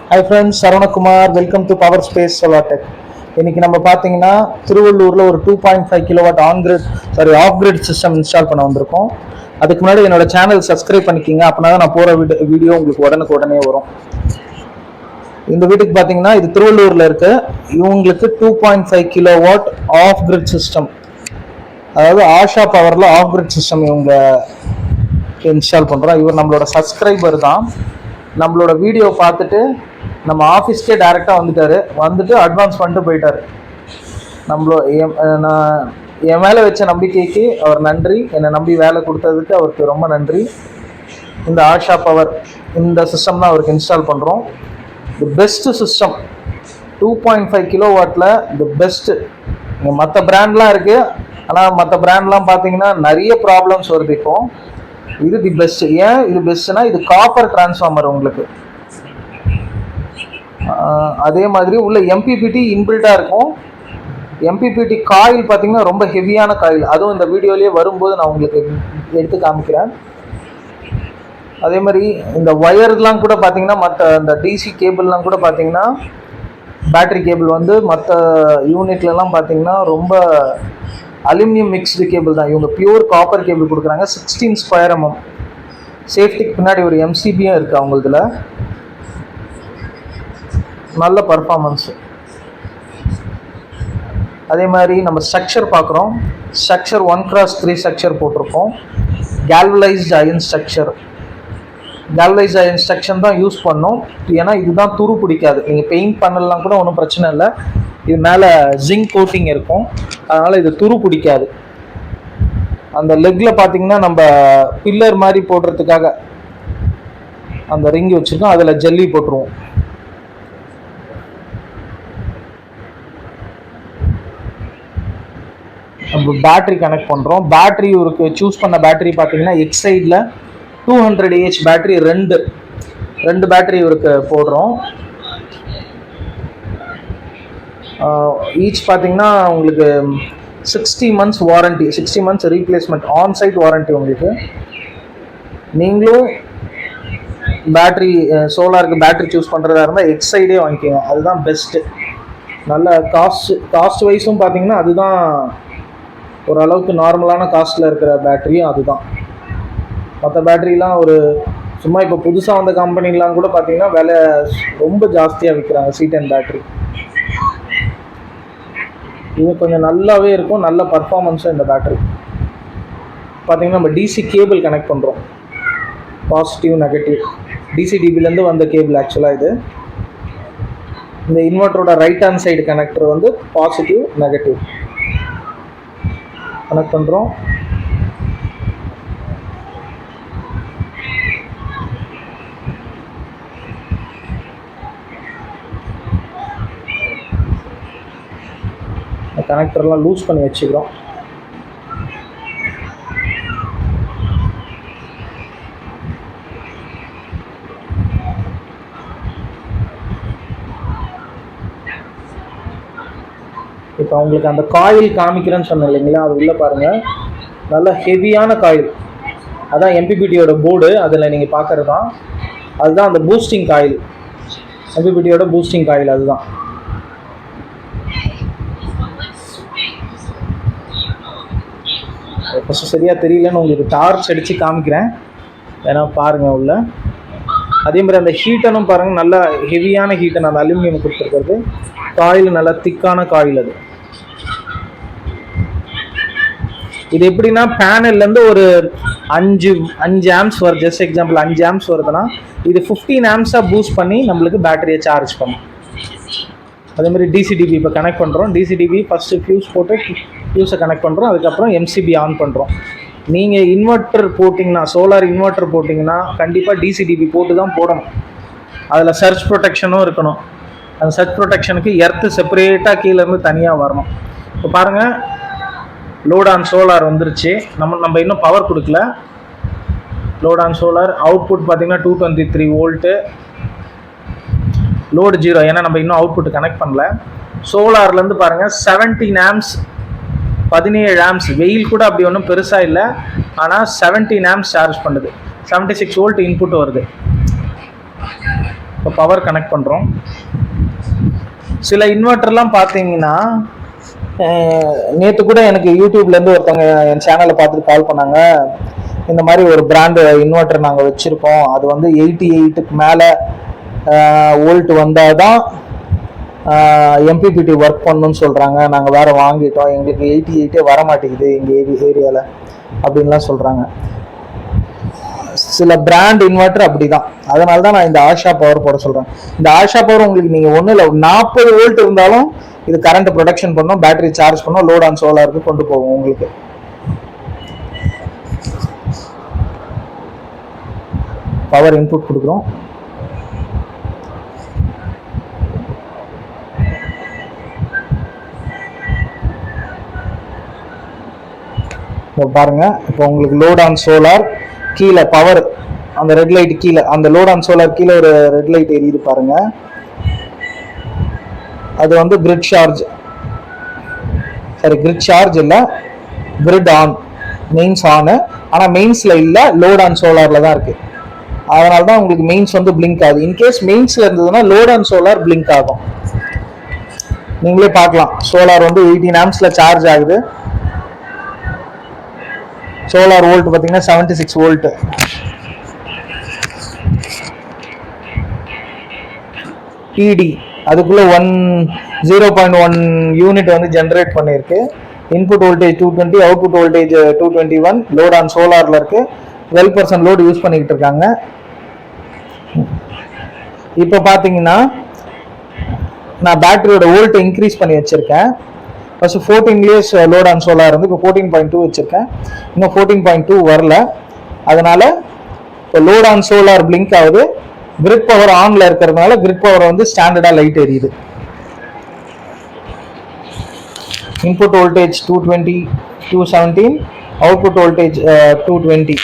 Hi friends, saravanakumar. Welcome to Power Space Solar Tech. இன்னைக்கு நம்ம பார்த்தீங்கன்னா திருவள்ளூரில் ஒரு 2.5 kilowatt of grid system install பண்ண வந்திருக்கோம். அதுக்கு முன்னாடி என்னோட சேனல் சப்ஸ்கிரைப் பண்ணிக்கிங்க, அப்படின்னா தான் நான் போகிற வீடியோ உங்களுக்கு உடனே வரும். இந்த வீட்டுக்கு பார்த்தீங்கன்னா இது திருவள்ளூரில் இருக்கு. இவங்களுக்கு 2.5 கிலோவாட் ஆஃப் கிரிட் சிஸ்டம், அதாவது ஆஷா பவரில் ஆஃப் கிரிட் சிஸ்டம் இவங்க இன்ஸ்டால் பண்ணுறோம். இவர் நம்மளோட சப்ஸ்கிரைபர் தான். நம்மளோட வீடியோ பார்த்துட்டு நம்ம ஆஃபீஸ்க்கே டைரெக்டாக வந்துட்டு அட்வான்ஸ் பண்ணிட்டு போயிட்டார். நான் என் மேலே வச்ச நம்பிக்கைக்கு அவர் நன்றி. என்னை நம்பி வேலை கொடுத்ததுக்கு அவருக்கு ரொம்ப நன்றி. இந்த ஆஷா பவர் இந்த சிஸ்டம் தான் அவருக்கு இன்ஸ்டால் பண்ணுறோம். தி பெஸ்ட்டு சிஸ்டம், 2.5 கிலோவாட்டில் தி பெஸ்ட்டு. இங்கே மற்ற பிராண்ட்லாம் இருக்குது, ஆனால் மற்ற பிராண்ட்லாம் பார்த்தீங்கன்னா நிறைய ப்ராப்ளம்ஸ் வருது. இப்போ இது தி பெஸ்ட். ஏன் இது பெஸ்ட்னா, இது காப்பர் டிரான்ஸ்ஃபார்மர் உங்களுக்கு. அதே மாதிரி உள்ள mppt இன்பில்ட்டாக இருக்கும். mppt காயில் பார்த்தீங்கன்னா ரொம்ப ஹெவியான காயில், அதுவும் இந்த வீடியோலேயே வரும்போது நான் உங்களுக்கு எடுத்து காமிக்கிறேன். அதே மாதிரி இந்த ஒயர்லாம் கூட பார்த்தீங்கன்னா மற்ற இந்த டிசி கேபிள்லாம் கூட பார்த்தீங்கன்னா பேட்டரி கேபிள் மற்ற யூனிட்லலாம் பார்த்தீங்கன்னா ரொம்ப அலுமினியம் மிக்ஸ்டு கேபிள் தான். இவங்க பியூர் காப்பர் கேபிள் கொடுக்குறாங்க. 16 ஸ்கொயர் mm. சேஃப்டிக்கு பின்னாடி ஒரு MCBயும் இருக்குது அவங்களதுல. நல்ல பர்ஃபார்மன்ஸு. அதே மாதிரி நம்ம ஸ்ட்ரக்சர் பார்க்குறோம். ஸ்ட்ரக்சர் 1x3 ஸ்ட்ரக்சர் போட்டிருக்கோம். கேல்வலைஸ்டு அயன் ஸ்ட்ரக்சர். கேல்வலைஸ்டு அயன் ஸ்ட்ரக்சர் தான் யூஸ் பண்ணோம். ஏன்னா இதுதான் துரு பிடிக்காது. நீங்கள் பெயிண்ட் பண்ணலாம் கூட ஒன்றும் பிரச்சனை இல்லை. இது மேலே ஜிங்க் கோட்டிங் இருக்கும், அதனால் இது துரு பிடிக்காது. அந்த லெக்கில் பார்த்தீங்கன்னா நம்ம பில்லர் மாதிரி போடுறதுக்காக அந்த ரிங் வச்சுருக்கோம், அதில் ஜல்லி போட்டுருவோம். நம்ம பேட்ரி கனெக்ட் பண்ணுறோம். பேட்ரி இவருக்கு சூஸ் பண்ண பேட்ரி பார்த்தீங்கன்னா எக்ஸைடில் 200 Ah பேட்ரி, ரெண்டு பேட்ரி இவருக்கு போடுறோம். ஈச் பார்த்தீங்கன்னா உங்களுக்கு 60 months warranty, 60 months replacement, onsite warranty உங்களுக்கு. நீங்களும் பேட்ரி சோலாருக்கு பேட்ரி சூஸ் பண்ணுறதா இருந்தால் எக்ஸைடே வாங்கிக்கோங்க, அதுதான் பெஸ்ட்டு. நல்ல காஸ்ட் வைஸும் பார்த்தீங்கன்னா அதுதான் ஓரளவுக்கு நார்மலான காஸ்ட்டில் இருக்கிற பேட்டரியும் அதுதான். மற்ற பேட்டரிலாம் ஒரு சும்மா இப்போ புதுசாக வந்த கம்பெனிலாம் கூட பார்த்தீங்கன்னா விலை ரொம்ப ஜாஸ்தியாக விற்கிறாங்க. C10 பேட்டரி இது கொஞ்சம் நல்லாவே இருக்கும், நல்ல பர்ஃபார்மன்ஸும் இந்த பேட்டரி. பார்த்தீங்கன்னா நம்ம டிசி கேபிள் கனெக்ட் பண்ணுறோம், பாசிட்டிவ் நெகட்டிவ். டிசிடிபிலேருந்து வந்த கேபிள் ஆக்சுவலாக இது. இந்த இன்வெர்ட்டரோட right hand side connector positive negative connect பண்ணுறோம். கனெக்டர்லாம் லூஸ் பண்ணி வச்சுக்கிறோம். இப்போ அவங்களுக்கு அந்த காயில் காமிக்கிறேன்னு சொன்னேன் இல்லைங்களா, அது உள்ளே பாருங்கள், நல்ல ஹெவியான காயில். அதான் mppt போர்டு, அதில் நீங்கள் பார்க்குறது தான். அதுதான் அந்த boosting coil, mppt boosting coil அதுதான். ஃபஸ்ட்டு சரியாக தெரியலன்னு உங்களுக்கு டார்ச் அடித்து காமிக்கிறேன், ஏன்னா பாருங்கள் உள்ள. அதே மாதிரி அந்த ஹீட்டனும் பாருங்கள், நல்லா ஹெவியான ஹீட்டன், அந்த அலுமினியம் கொடுத்துருக்கிறது. காயில் நல்லா திக்கான காயில் அது. இது எப்படின்னா பேனல்லேருந்து ஒரு 5 amps வருது. ஜஸ்ட் எக்ஸாம்பிள் 5 amps வருதுன்னா இது 15 amps பூஸ்ட் பண்ணி நம்மளுக்கு பேட்டரியை சார்ஜ் பண்ணும். அதே மாதிரி டிசிடிபி இப்போ கனெக்ட் பண்ணுறோம். டிசிடிபி ஃபஸ்ட்டு ஃபியூஸ் போட்டு ஃபியூஸை கனெக்ட் பண்ணுறோம், அதுக்கப்புறம் MCB ஆன் பண்ணுறோம். நீங்கள் இன்வெர்ட்டர் போட்டிங்கன்னா, சோலார் இன்வெர்ட்டர் போட்டிங்கன்னா கண்டிப்பாக டிசிடிபி போட்டு தான் போடணும். அதில் சர்ச் ப்ரொடெக்ஷனும் இருக்கணும். அந்த சர்ச் ப்ரொடெக்ஷனுக்கு எர்த்து செப்பரேட்டாக கீழேருந்து தனியாக வரணும். இப்போ பாருங்கள், லோட் ஆன் சோலார் வந்துருச்சு. நம்ம இன்னும் பவர் கொடுக்கல. லோட் ஆன் சோலார் அவுட்புட் பார்த்தீங்கன்னா 223 வோல்ட்டு. லோடு 0, ஏன்னா நம்ம இன்னும் அவுட்புட் கனெக்ட் பண்ணல. சோலார்லேருந்து பாருங்கள் 17 amps, 17 amps. வெயில் கூட அப்படி ஒன்றும் பெருசாக இல்லை, ஆனால் 17 amps சார்ஜ் பண்ணுது. 76 வோல்ட் இன்புட் வருது. இப்போ பவர் கனெக்ட் பண்ணுறோம். சில இன்வெர்டர்லாம் பார்த்தீங்கன்னா நேற்று கூட எனக்கு யூடியூப்லேருந்து ஒருத்தவங்க என் சேனலை பார்த்துட்டு கால் பண்ணாங்க. இந்த மாதிரி ஒரு பிராண்டு இன்வெர்டர் நாங்கள் வச்சுருக்கோம், அது வந்து 88க்கு மேலே வோல்ட் வந்தால் தான் mppt ஒர்க் பண்ணணும்னு சொல்கிறாங்க. நாங்கள் வேறு வாங்கிட்டோம், எங்களுக்கு 88 வர மாட்டேங்குது எங்கள் ஏரியாவில் அப்படின்லாம் சொல்கிறாங்க. சில பிராண்ட் இன்வெர்டர் அப்படி தான். அதனால தான் நான் இந்த ஆஷா பவர் போட சொல்கிறேன். இந்த ஆஷா பவர் உங்களுக்கு நீங்கள் ஒன்றும் இல்லை, 40 வோல்ட் இருந்தாலும் இது கரண்ட் ப்ரொடக்ஷன் பண்ணோம், பேட்டரி சார்ஜ் பண்ணோம், லோட் ஆன் சோலாருக்கு கொண்டு போகும். உங்களுக்கு பவர் இன்புட் கொடுக்குறோம். பாருங்க, இப்போ உங்களுக்கு லோட் ஆன் சோலார் கீழே பவர், அந்த ரெட் லைட் கீழே, அந்த லோட் ஆன் சோலார் கீழே ஒரு ரெட் லைட் எரியுது பாருங்க, அது வந்து கிரிட் சார்ஜ். சரி, கிரிட் சார்ஜ் இல்லை, கிரிட் ஆன், மெயின்ஸ் ஆன். ஆனால் மெயின்ஸில் இல்லை, லோட் ஆன் சோலாரில் தான் இருக்குது. அதனால தான் உங்களுக்கு மெயின்ஸ் வந்து பிளிங்க் ஆகுது. இன்கேஸ் மெயின்ஸில் இருந்ததுன்னா லோட் ஆன் சோலார் பிளிங்க் ஆகும். நீங்களே பார்க்கலாம், சோலார் வந்து 18 ஆம்ப்ஸில் சார்ஜ் ஆகுது. சோலார் வோல்ட் பார்த்தீங்கன்னா 76 வோல்ட். டிடி அதுக்குள்ள 0.1 யூனிட் வந்து ஜென்ரேட் பண்ணியிருக்கு. Input voltage 220, output voltage 221. Load on சோலாரில் இருக்கு. 12% லோடு யூஸ் பண்ணிக்கிட்டு இருக்காங்க. இப்போ பார்த்தீங்கன்னா நான் பேட்டரியோட வோல்ட் இன்க்ரீஸ் பண்ணி வச்சிருக்கேன். First 14 years load on solar இருந்து இப்போ 14.2 வச்சிருக்கேன். இன்னும் 14.2 வரல. அதனால இப்போ லோட் ஆன் சோலார் பிளிங்க் ஆகுது. கிரிட் பவர் ஆன்ல இருக்கிறதுனால கிரிட் பவர் வந்து ஸ்டாண்டர்டா லைட் எரியுது. Input voltage 220, 217, output voltage 220.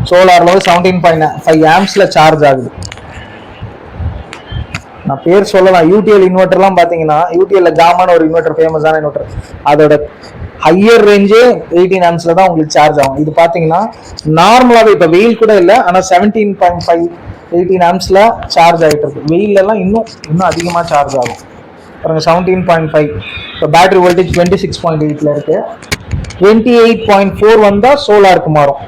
சோலார்ல வந்து 17.5 ஆம்ப்ஸ்ல சார்ஜ் ஆகுது. நான் பேர் சொல்லலாம், யூடிஎல் இன்வெர்டர்லாம் பார்த்தீங்கன்னா, யூடிஎல்ல ஜாமான ஒரு இன்வெர்டர், ஃபேமஸான இன்வெர்டர், அதோட ஹையர் ரேஞ்சே 18 ஆம்ப்ஸ்ல தான் உங்களுக்கு சார்ஜ் ஆகும். இது பார்த்தீங்கன்னா நார்மலாகவே இப்போ வெயில் கூட இல்லை, ஆனால் 17.5 18 ஆம்ப்ஸ்ல சார்ஜ் ஆகிட்டு இருக்கு. வெயிலெல்லாம் இன்னும் அதிகமாக சார்ஜ் ஆகும் பாருங்க. 17.5. இப்போ பேட்டரி வோல்டேஜ் 26.8ல இருக்கு. 28.4 வந்தால் சோலாருக்கு மாறும்.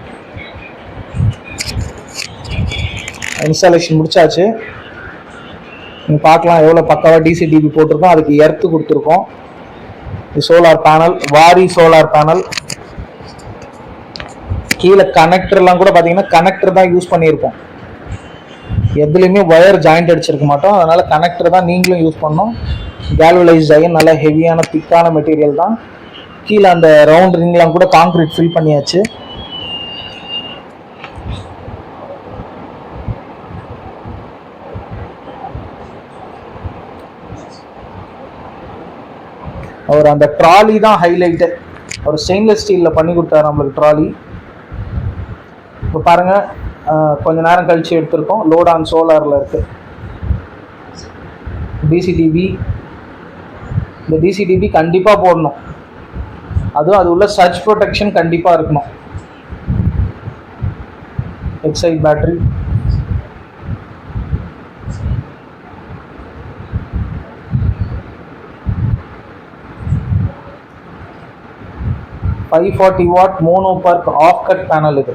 இன்ஸ்டாலேஷன் முடிச்சாச்சு. நீங்கள் பார்க்கலாம் எவ்வளோ பக்காவாக டிசி டிவி போட்டிருக்கோம். அதுக்கு எர்த்து கொடுத்துருக்கோம். சோலார் பேனல், வாரி சோலார் பேனல். கீழே கனெக்டர்லாம் கூட பார்த்தீங்கன்னா கனெக்டர் தான் யூஸ் பண்ணியிருக்கோம். எதுலேயுமே ஒயர் ஜாயிண்ட் அடிச்சிருக்க மாட்டோம். அதனால கனெக்டர் தான் நீங்களும் யூஸ் பண்ணோம். கேல்வலைஸ்ட் ஆகி நல்ல ஹெவியான திக்கான மெட்டீரியல் தான். கீழே அந்த ரவுண்ட் ரிங்லாம் கூட கான்கிரீட் ஃபில் பண்ணியாச்சு. அவர் அந்த ட்ராலி தான் ஹைலைட்டு. அவர் ஸ்டெயின்லெஸ் ஸ்டீலில் பண்ணி கொடுத்தாரு நம்மளுக்கு ட்ராலி. இப்போ பாருங்க, கொஞ்ச நேரம் கழிச்சு எடுத்திருக்கோம். லோட் ஆன் சோலாரில் இருக்கு. டிசிடிபி, இந்த டிசிடிபி கண்டிப்பாக போடணும். அதுவும் அது உள்ள சர்ச் ப்ரொடெக்ஷன் கண்டிப்பாக இருக்கணும். Exide battery, $540 watt mono PERC half cut panel. இது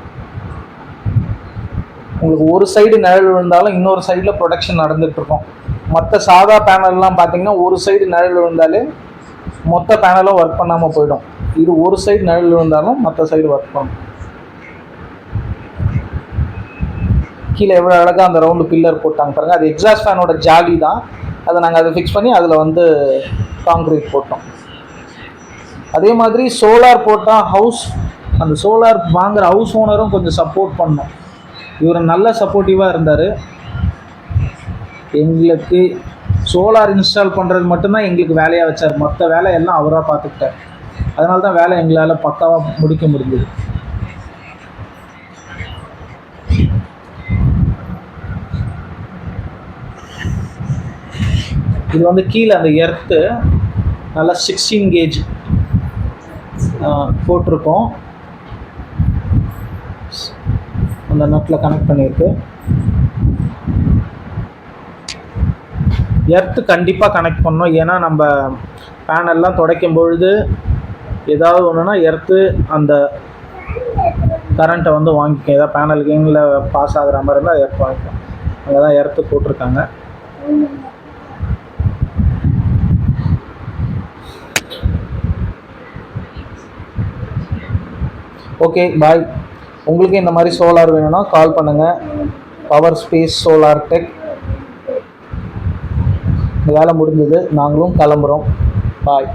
உங்களுக்கு ஒரு சைடு நிழல் விழுந்தாலும் இன்னொரு சைடில் ப்ரொடக்ஷன் நடந்துட்டு இருக்கும். மற்ற சாதா பேனல்லாம் பார்த்தீங்கன்னா ஒரு சைடு நிழல் விழுந்தாலே மொத்த பேனலும் ஒர்க் பண்ணாமல் போயிடும். இது ஒரு சைடு நிழல் விழுந்தாலும் மற்ற சைடு ஒர்க் பண்ணும். கீழே எவ்வளோ அழகாக அந்த ரவுண்டு பில்லர் போட்டாங்க பாருங்கள். அது எக்ஸாஸ்ட் ஃபேனோட ஜாலி தான். அதை நாங்கள் அதை ஃபிக்ஸ் பண்ணி அதில் வந்து கான்க்ரீட் போட்டோம். அதே மாதிரி சோலார் போட்டால் அந்த சோலார் வாங்குற ஹவுஸ் ஓனரும் கொஞ்சம் சப்போர்ட் பண்ணோம். இவர் நல்ல சப்போர்ட்டிவாக இருந்தார். எங்களுக்கு சோலார் இன்ஸ்டால் பண்ணுறது மட்டும்தான் எங்களுக்கு வேலையாக வச்சார். மற்ற வேலை எல்லாம் அவராக பார்த்துக்கிட்டார். அதனால தான் வேலை எங்களால் பக்காவாக முடிக்க முடிஞ்சது. இது வந்து கீழே அந்த எர்த்து நல்லா 16 கேஜ் போட்டிருக்கோம். அந்த நட்டில் கனெக்ட் பண்ணியிருக்கு. எர்த்து கண்டிப்பாக கனெக்ட் பண்ணணும். ஏன்னா நம்ம பேனல்லாம் துடைக்கும் பொழுது ஏதாவது ஒன்றுனா எர்த்து அந்த கரண்ட்டை வந்து வாங்கிக்கும். ஏதாவது பேனல் கேங்கில் பாஸ் ஆகிற மாதிரி இருந்தால் எர்த் வாங்கிக்கும். அங்கே தான் எர்த்து போட்டிருக்காங்க. Okay bye. உங்களுக்கு இந்த மாதிரி சோலார் வேணும்னா கால் பண்ணுங்கள். Power space solar tech. இந்த வேலை முடிஞ்சது, நாங்களும் கிளம்புறோம். பாய்.